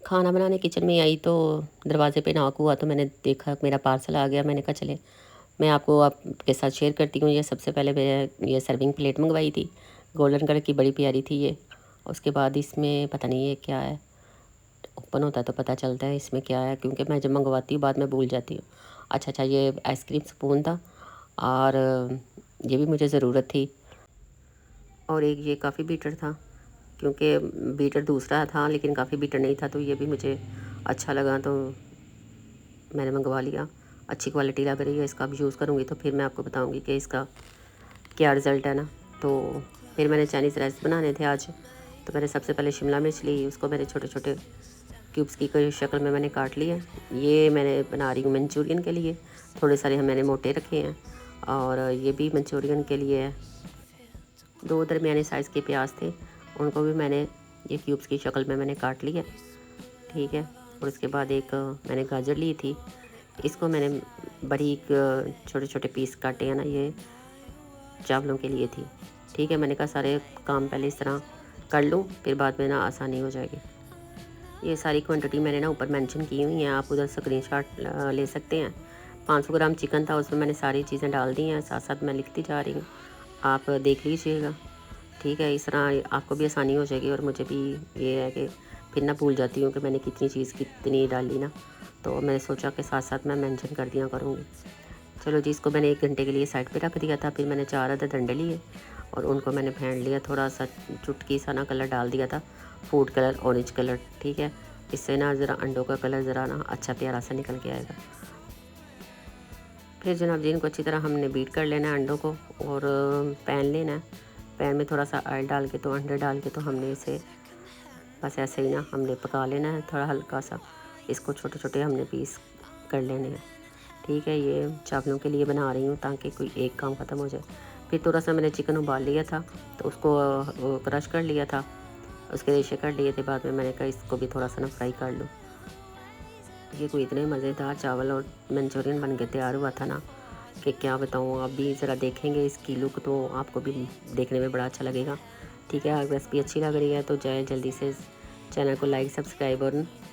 खाना बनाने किचन में आई तो दरवाज़े पे नॉक हुआ तो मैंने देखा मेरा पार्सल आ गया। मैंने कहा चले मैं आपको आपके साथ शेयर करती हूँ। ये सबसे पहले मैंने ये सर्विंग प्लेट मंगवाई थी, गोल्डन कलर की, बड़ी प्यारी थी ये। उसके बाद इसमें पता नहीं ये क्या है, ओपन होता है तो पता चलता है इसमें क्या है, क्योंकि मैं जब मंगवाती हूँ बाद में भूल जाती हूँ। अच्छा, ये आइसक्रीम स्पून था और ये भी मुझे ज़रूरत थी। और एक ये काफ़ी बीटर था, क्योंकि बीटर दूसरा था लेकिन काफ़ी बीटर नहीं था, तो ये भी मुझे अच्छा लगा तो मैंने मंगवा लिया। अच्छी क्वालिटी लग रही है, इसका अब यूज़ करूँगी तो फिर मैं आपको बताऊँगी कि इसका क्या रिज़ल्ट है ना। तो फिर मैंने चाइनीज़ राइस बनाने थे आज, तो मैंने सबसे पहले शिमला मिर्च ली, उसको मैंने छोटे छोटे क्यूब्स की शक्ल में मैंने काट लिया। ये मैंने बना रही हूँ मंचूरियन के लिए, थोड़े सारे मैंने मोटे रखे हैं और ये भी मंचूरियन के लिए है। दो दरमियाने साइज़ के प्याज थे, उनको भी मैंने ये क्यूब्स की शक्ल में मैंने काट लिया, ठीक है। और उसके बाद एक मैंने गाजर ली थी, इसको मैंने बारीक छोटे छोटे पीस काटे हैं ना, ये चावलों के लिए थी, ठीक है। मैंने कहा सारे काम पहले इस तरह कर लूँ, फिर बाद में ना आसानी हो जाएगी। ये सारी क्वांटिटी मैंने ना ऊपर मेंशन की हुई हैं, आप उधर स्क्रीनशॉट ले सकते हैं। 500 ग्राम चिकन था, उसमें मैंने सारी चीज़ें डाल दी हैं, साथ साथ मैं लिखती जा रही हूँ, आप देख लीजिएगा, ठीक है। इस तरह आपको भी आसानी हो जाएगी और मुझे भी ये है कि फिर ना भूल जाती हूँ कि मैंने कितनी चीज़ कितनी डाली ना, तो मैंने सोचा कि साथ साथ मैं मेंशन कर दिया करूँगी। चलो जी, इसको मैंने 1 घंटे के लिए साइड पे रख दिया था। फिर मैंने 4 अदद अंडे लिए और उनको मैंने फेंट लिया, थोड़ा सा चुटकी सा ना कलर डाल दिया था, फूड कलर, ऑरेंज कलर, ठीक है। इससे ना ज़रा अंडों का कलर ज़रा ना अच्छा प्यारा सा निकल के आएगा। फिर जनाब जी इनको अच्छी तरह हमने बीट कर लेना है अंडों को, और पैन लेना है। पैन में थोड़ा सा ऑयल डाल के, तो अंडे डाल के, तो हमने इसे बस ऐसे ही ना हमने पका लेना है थोड़ा हल्का सा। इसको छोटे छोटे हमने पीस कर लेने हैं, ठीक है। ये चावलों के लिए बना रही हूँ ताकि कोई एक काम ख़त्म हो जाए। फिर थोड़ा सा मैंने चिकन उबाल लिया था, तो उसको क्रश कर लिया था, उसके रेशे कर लिए थे। बाद में मैंने कहा इसको भी थोड़ा सा ना फ्राई कर लूँ। ये कोई इतने मज़ेदार चावल और मंचूरियन बन के तैयार हुआ था ना कि क्या बताऊँ। आप भी ज़रा देखेंगे इसकी लुक तो आपको भी देखने में बड़ा अच्छा लगेगा, ठीक है। अगर रेसिपी अच्छी लग रही है तो जाए जल्दी से चैनल को लाइक, सब्सक्राइब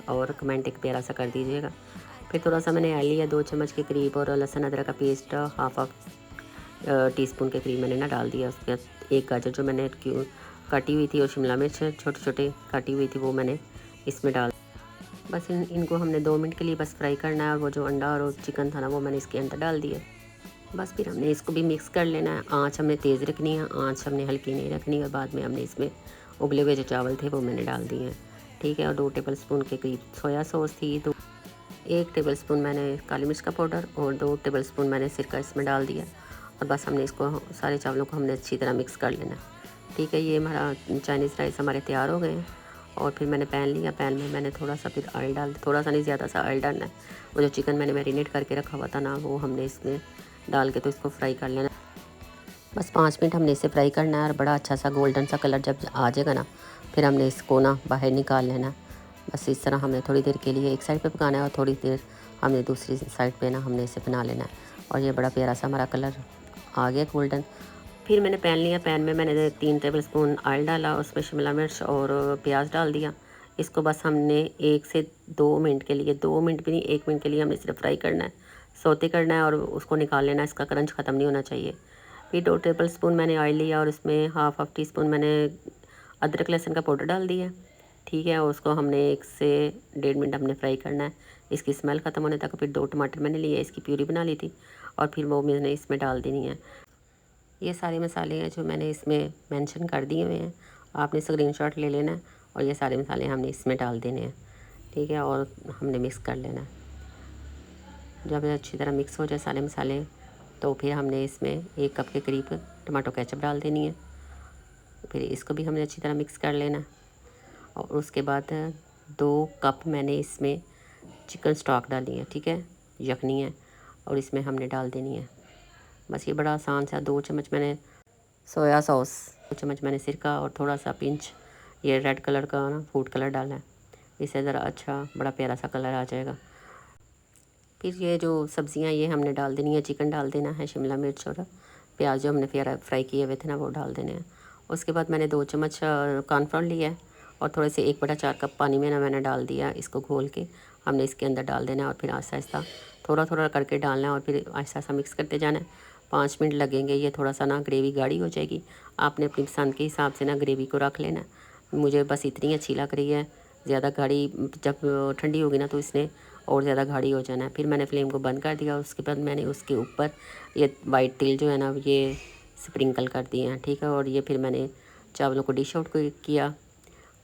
और कमेंट एक प्यारा सा कर दीजिएगा। फिर थोड़ा सा मैंने ऐड लिया 2 चम्मच के करीब, और लहसुन अदरक का पेस्ट हाफ टीस्पून के करीब मैंने ना डाल दिया। उसके बाद एक गाजर जो मैंने काटी हुई थी और शिमला मिर्च छोटे छोटे काटी हुई थी वो मैंने इसमें डाल। बस इनको हमने 2 मिनट के लिए बस फ्राई करना है, और वो जो अंडा और चिकन था ना वो मैंने इसके अंदर डाल दिया। बस फिर हमने इसको भी मिक्स कर लेना है। आँच हमने तेज़ रखनी है, आँच हमने हल्की नहीं रखनी। और बाद में हमने इसमें उबले हुए जो चावल थे वो मैंने डाल दिए हैं, ठीक है। और 2 टेबल स्पून के करीब सोया सॉस थी, तो 1 टेबल स्पून मैंने काली मिर्च का पाउडर और 2 टेबल स्पून मैंने सिरका इसमें डाल दिया। और बस हमने इसको सारे चावलों को हमने अच्छी तरह मिक्स कर लेना, ठीक है। ये हमारा चाइनीज़ राइस हमारे तैयार हो गए हैं। और फिर मैंने पैन लिया, पैन में मैंने थोड़ा सा फिर ऑयल डाल, थोड़ा सा नहीं ज़्यादा सा ऑयल डालना है। वो जो चिकन मैंने मैरिनेट करके रखा हुआ था ना, वो हमने इसमें डाल के तो इसको फ्राई कर लेना। बस 5 मिनट हमने इसे फ्राई करना है, और बड़ा अच्छा सा गोल्डन सा कलर जब आ जाएगा ना, फिर हमने इसको ना बाहर निकाल लेना है। बस इस तरह हमने थोड़ी देर के लिए एक साइड पे पकाना है और थोड़ी देर हमने दूसरी साइड पे ना हमने इसे बना लेना है। और ये बड़ा प्यारा सा हमारा कलर आ गया गोल्डन। फिर मैंने पैन लिया, पैन में मैंने 3 टेबल स्पून ऑयल डाला, उसमें शिमला मिर्च और प्याज डाल दिया। इसको बस हमने 1 से 2 मिनट के लिए, 2 मिनट भी नहीं 1 मिनट के लिए हमने सिर्फ फ्राई करना है, सौते करना है और उसको निकाल लेना है। इसका क्रंच ख़त्म नहीं होना चाहिए। फिर 2 टेबल स्पून मैंने ऑयल लिया और इसमें हाफ टी स्पून मैंने अदरक लहसुन का पाउडर डाल दिया, ठीक है। और उसको हमने 1 से 1.5 मिनट हमने फ्राई करना है, इसकी स्मेल ख़त्म होने तक। फिर 2 टमाटर मैंने लिए, इसकी प्यूरी बना ली थी, और फिर वो मैंने इसमें डाल देनी है। ये सारे मसाले हैं जो मैंने इसमें मेंशन कर दिए हुए हैं, आपने स्क्रीनशॉट ले लेना है। और ये सारे मसाले हमने इसमें डाल देने हैं, ठीक है। और हमने मिक्स कर लेना है। जब ये अच्छी तरह मिक्स हो जाए सारे मसाले, तो फिर हमने इसमें 1 कप के करीब टमाटो केचप डाल देनी है। फिर इसको भी हमने अच्छी तरह मिक्स कर लेना है। और उसके बाद 2 कप मैंने इसमें चिकन स्टॉक डाली है, ठीक है, यखनी है, और इसमें हमने डाल देनी है। बस ये बड़ा आसान सा। 2 चम्मच मैंने सोया सॉस, 2 चम्मच मैंने सिरका, और थोड़ा सा पिंच ये रेड कलर का ना फूड कलर डालना है। इससे ज़रा अच्छा बड़ा प्यारा सा कलर आ जाएगा। फिर ये जो सब्ज़ियाँ ये हमने डाल देनी है, चिकन डाल देना है, शिमला मिर्च और प्याज जो हमने फ्राई किए हुए थे ना वो डाल देने हैं। उसके बाद मैंने 2 चम्मच कॉर्नफ्लोर लिया है और थोड़े से 1/4 कप पानी में ना मैंने डाल दिया, इसको घोल के हमने इसके अंदर डाल देना है और फिर आहिस्ता आहिस्ता थोड़ा थोड़ा करके डालना है और फिर आहिस्ता आहिस्ता मिक्स करते जाना है। 5 मिनट लगेंगे, ये थोड़ा सा ना ग्रेवी गाढ़ी हो जाएगी। आपने अपनी पसंद के हिसाब से ना ग्रेवी को रख लेना। मुझे बस इतनी अच्छी लग रही है। ज़्यादा गाढ़ी जब ठंडी होगी ना तो इसने और ज़्यादा गाढ़ी हो जाना है। फिर मैंने फ्लेम को बंद कर दिया। उसके बाद मैंने उसके ऊपर ये वाइट तिल जो है ना ये स्प्रिंकल कर दिए हैं, ठीक है। और ये फिर मैंने चावलों को डिश आउट किया।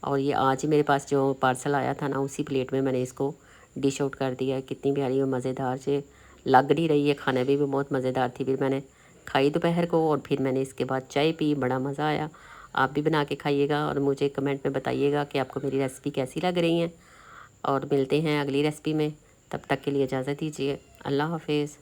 और ये आज ही मेरे पास जो पार्सल आया था ना उसी प्लेट में मैंने इसको डिश आउट कर दिया है। कितनी प्यारी और मज़ेदार से लग नहीं रही है, खाने में भी बहुत मज़ेदार थी। फिर मैंने खाई दोपहर को और फिर मैंने इसके बाद चाय पी, बड़ा मज़ा आया। आप भी बना के खाइएगा और मुझे कमेंट में बताइएगा कि आपको मेरी रेसिपी कैसी लग रही है। और मिलते हैं अगली रेसिपी में, तब तक के लिए इजाज़त दीजिए। अल्लाह हाफिज़।